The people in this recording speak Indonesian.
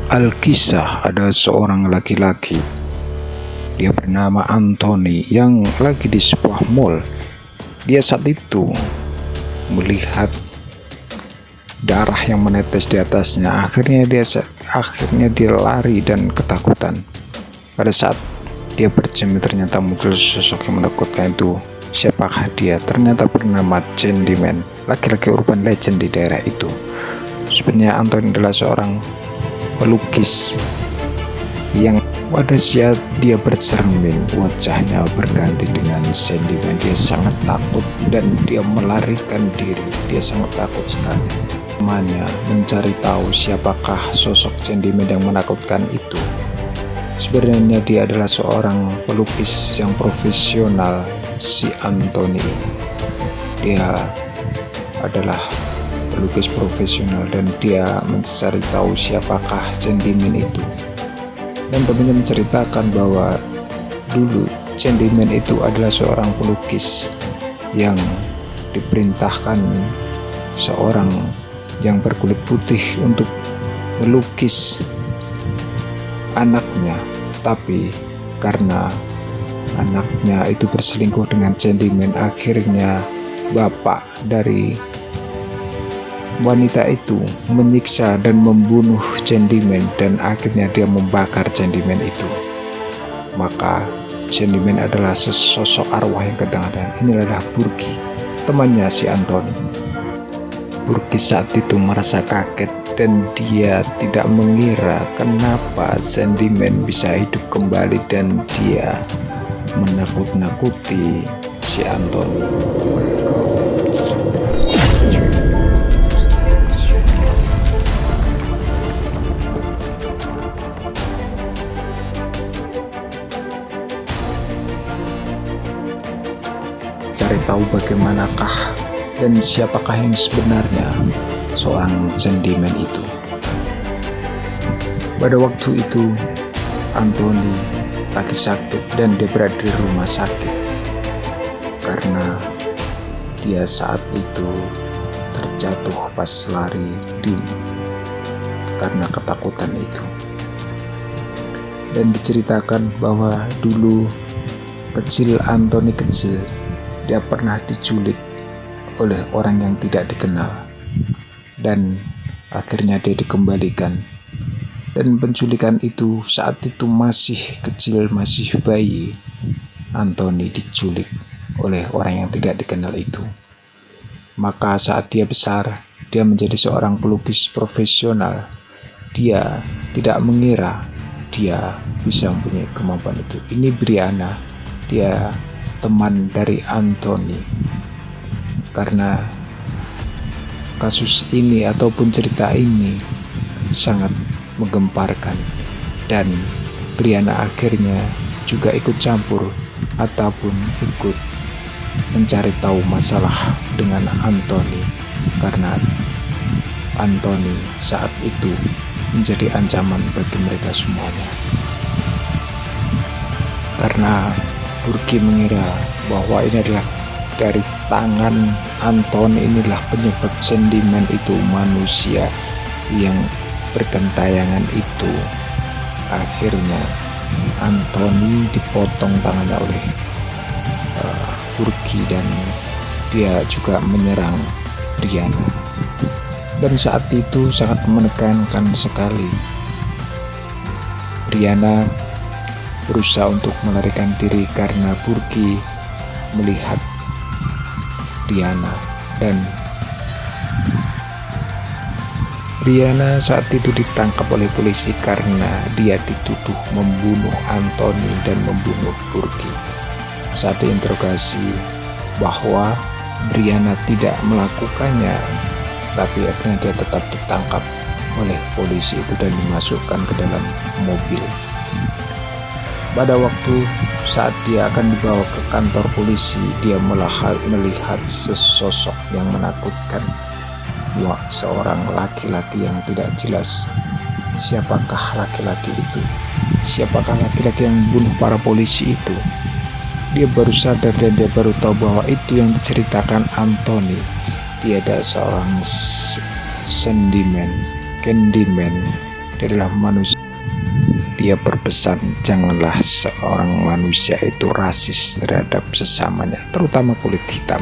Alkisah ada seorang laki-laki, dia bernama Anthony yang lagi di sebuah mall. Dia saat itu melihat darah yang menetes di atasnya. Akhirnya dia lari dan ketakutan. Pada saat dia berjam, ternyata muncul sosok yang menakutkan itu. Siapakah dia? Ternyata bernama Candyman, laki-laki urban legend di daerah itu. Sebenarnya Anthony adalah seorang pelukis yang pada saat dia bercermin, wajahnya berganti dengan Candyman. Dia sangat takut dan dia melarikan diri. Dia sangat takut sekali. Temannya mencari tahu siapakah sosok Candyman yang menakutkan itu. Sebenarnya dia adalah seorang pelukis yang profesional, si Anthony. Dia adalah pelukis profesional dan dia mencari tahu siapakah Candyman itu. Dan temannya menceritakan bahwa dulu Candyman itu adalah seorang pelukis yang diperintahkan seorang yang berkulit putih untuk melukis anaknya, tapi karena anaknya itu berselingkuh dengan Candyman, akhirnya bapak dari wanita itu menyiksa dan membunuh Candyman dan akhirnya dia membakar Candyman itu. Maka Candyman adalah sesosok arwah yang kadang-kadang. Ini adalah Burki, temannya si Anthony. Burki saat itu merasa kaget dan dia tidak mengira kenapa Candyman bisa hidup kembali dan dia menakut-nakuti si Anthony. Cari tahu bagaimanakah dan siapakah yang sebenarnya seorang Candyman itu. Pada waktu itu Anthony lagi sakit dan dia berada di rumah sakit karena dia saat itu terjatuh pas lari karena ketakutan itu. Dan diceritakan bahwa dulu Anthony kecil, dia pernah diculik oleh orang yang tidak dikenal dan akhirnya dia dikembalikan. Dan penculikan itu saat itu masih kecil, masih bayi. Anthony diculik oleh orang yang tidak dikenal itu. Maka saat dia besar, dia menjadi seorang pelukis profesional. Dia tidak mengira dia bisa mempunyai kemampuan itu. Ini Brianna, dia teman dari Anthony. Karena kasus ini ataupun cerita ini sangat menggemparkan dan Brianna akhirnya juga ikut campur ataupun ikut mencari tahu masalah dengan Anthony, karena Anthony saat itu menjadi ancaman bagi mereka semuanya. Karena Burki mengira bahwa ini adalah dari tangan Anthony, inilah penyebab Candyman itu manusia yang bergentayangan itu. Akhirnya Anthony dipotong tangannya oleh Burki dan dia juga menyerang Brianna. Dan saat itu sangat menekankan sekali. Brianna berusaha untuk melarikan diri karena Burki melihat Brianna, dan Brianna saat itu ditangkap oleh polisi karena dia dituduh membunuh Anthony dan membunuh Burki. Saat diinterogasi bahwa Brianna tidak melakukannya, tapi akhirnya dia tetap ditangkap oleh polisi itu dan dimasukkan ke dalam mobil. Pada waktu saat dia akan dibawa ke kantor polisi, dia melihat sesosok yang menakutkan. Seorang laki-laki yang tidak jelas. Siapakah laki-laki itu? Siapakah laki-laki yang membunuh para polisi itu? Dia baru sadar dan dia baru tahu bahwa itu yang diceritakan Anthony. Dia adalah seorang Candyman Dia adalah manusia. Dia berpesan, janganlah seorang manusia itu rasis terhadap sesamanya, terutama kulit hitam.